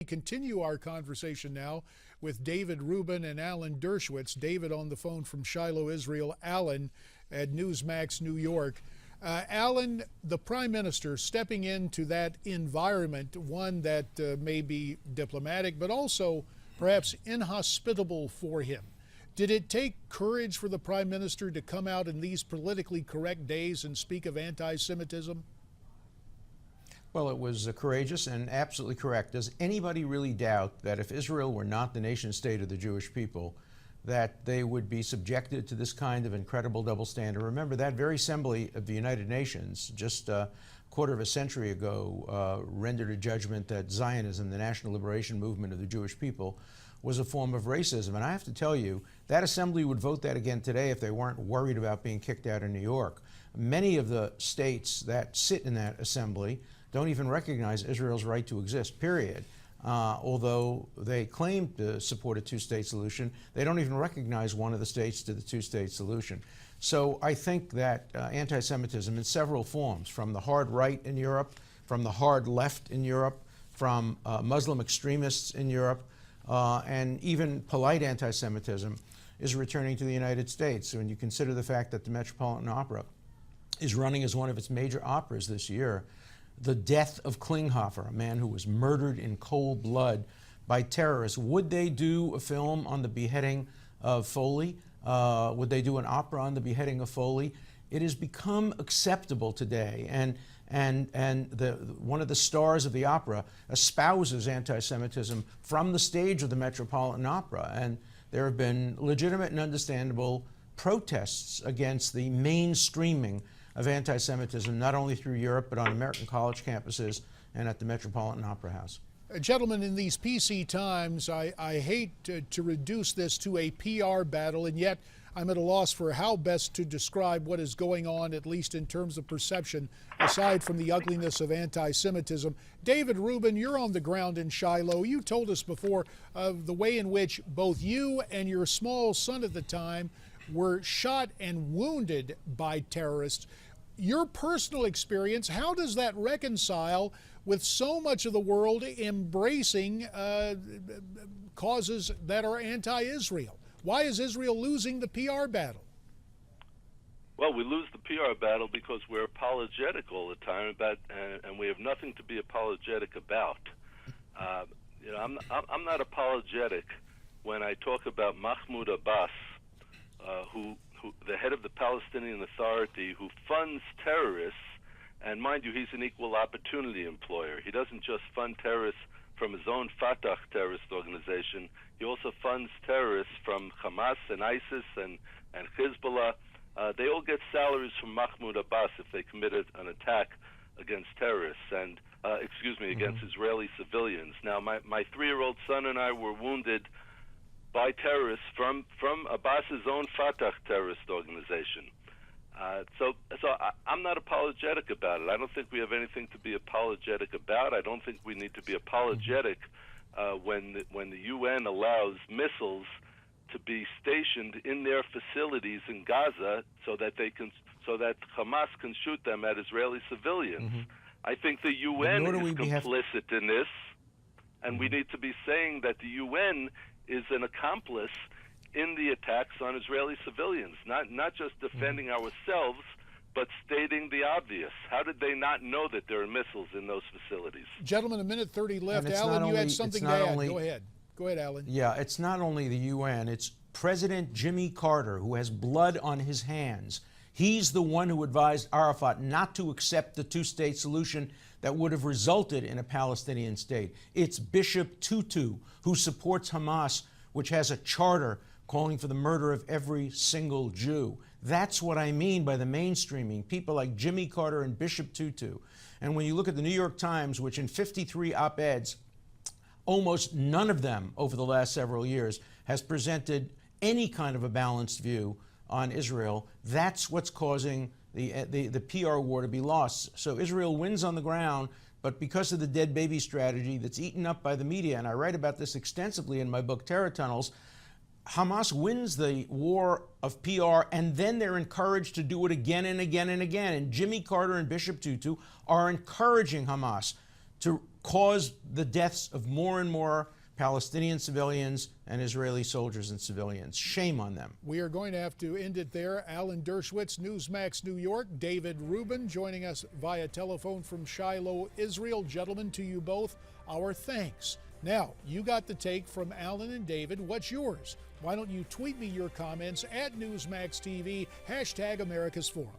Continue our conversation now with David Rubin and Alan Dershowitz. David on the phone from Shiloh, Israel. Alan at Newsmax, New York. Alan, the Prime Minister stepping into that environment, one that may be diplomatic, but also perhaps inhospitable for him. Did it take courage for the Prime Minister to come out in these politically correct days and speak of anti-Semitism? Well, it was courageous and absolutely correct. Does anybody really doubt that if Israel were not the nation state of the Jewish people, that they would be subjected to this kind of incredible double standard? Remember, that very assembly of the United Nations just a quarter of a century ago rendered a judgment that Zionism, the national liberation movement of the Jewish people, was a form of racism. And I have to tell you, that assembly would vote that again today if they weren't worried about being kicked out of New York. Many of the states that sit in that assembly don't even recognize Israel's right to exist, period. Although they claim to support a two-state solution, they don't even recognize one of the states to the two-state solution. So I think that anti-Semitism in several forms, from the hard right in Europe, from the hard left in Europe, from Muslim extremists in Europe, and even polite anti-Semitism, is returning to the United States. So when you consider the fact that the Metropolitan Opera is running as one of its major operas this year, the death of Klinghoffer, a man who was murdered in cold blood by terrorists. Would they do a film on the beheading of Foley? Would they do an opera on the beheading of Foley? It has become acceptable today, and one of the stars of the opera espouses anti-Semitism from the stage of the Metropolitan Opera, and there have been legitimate and understandable protests against the mainstreaming of anti-Semitism, not only through Europe, but on American college campuses and at the Metropolitan Opera House. Gentlemen, in these PC times, I hate to reduce this to a PR battle, and yet I'm at a loss for how best to describe what is going on, at least in terms of perception, aside from the ugliness of anti-Semitism. David Rubin, you're on the ground in Shiloh. You told us before of the way in which both you and your small son at the time were shot and wounded by terrorists. Your personal experience, how does that reconcile with so much of the world embracing causes that are anti-Israel? Why is Israel losing the PR battle? Well, we lose the PR battle because we're apologetic all the time about, and we have nothing to be apologetic about. I'm not apologetic when I talk about Mahmoud Abbas, who the head of the Palestinian Authority, who funds terrorists, and mind you, he's an equal opportunity employer. He doesn't just fund terrorists from his own Fatah terrorist organization. He also funds terrorists from Hamas and ISIS and Hezbollah. They all get salaries from Mahmoud Abbas if they committed an attack against terrorists and, against Israeli civilians. Now, my 3-year-old son and I were wounded by terrorists from Abbas's own Fatah terrorist organization. So I'm not apologetic about it. I don't think we have anything to be apologetic about. I don't think we need to be apologetic when the UN allows missiles to be stationed in their facilities in Gaza so that Hamas can shoot them at Israeli civilians. I think the UN is complicit in this, and we need to be saying that the UN is an accomplice in the attacks on Israeli civilians, not just defending ourselves, but stating the obvious. How did they not know that there are missiles in those facilities? Gentlemen, a minute 30 left. Alan, you had something to add. Go ahead. Go ahead, Alan. Yeah, it's not only the UN, it's President Jimmy Carter, who has blood on his hands. He's the one who advised Arafat not to accept the two-state solution that would have resulted in a Palestinian state. It's Bishop Tutu, who supports Hamas, which has a charter calling for the murder of every single Jew. That's what I mean by the mainstreaming, people like Jimmy Carter and Bishop Tutu. And when you look at the New York Times, which in 53 op-eds, almost none of them over the last several years has presented any kind of a balanced view on Israel, that's what's causing the PR war to be lost. So Israel wins on the ground, but because of the dead baby strategy that's eaten up by the media, and I write about this extensively in my book, Terror Tunnels, Hamas wins the war of PR, and then they're encouraged to do it again and again and again. And Jimmy Carter and Bishop Tutu are encouraging Hamas to caused the deaths of more and more Palestinian civilians and Israeli soldiers and civilians. Shame on them. We are going to have to end it there. Alan Dershowitz, Newsmax New York. David Rubin joining us via telephone from Shiloh, Israel. Gentlemen, to you both, our thanks. Now, you got the take from Alan and David. What's yours? Why don't you tweet me your comments at Newsmax TV, #America's Forum.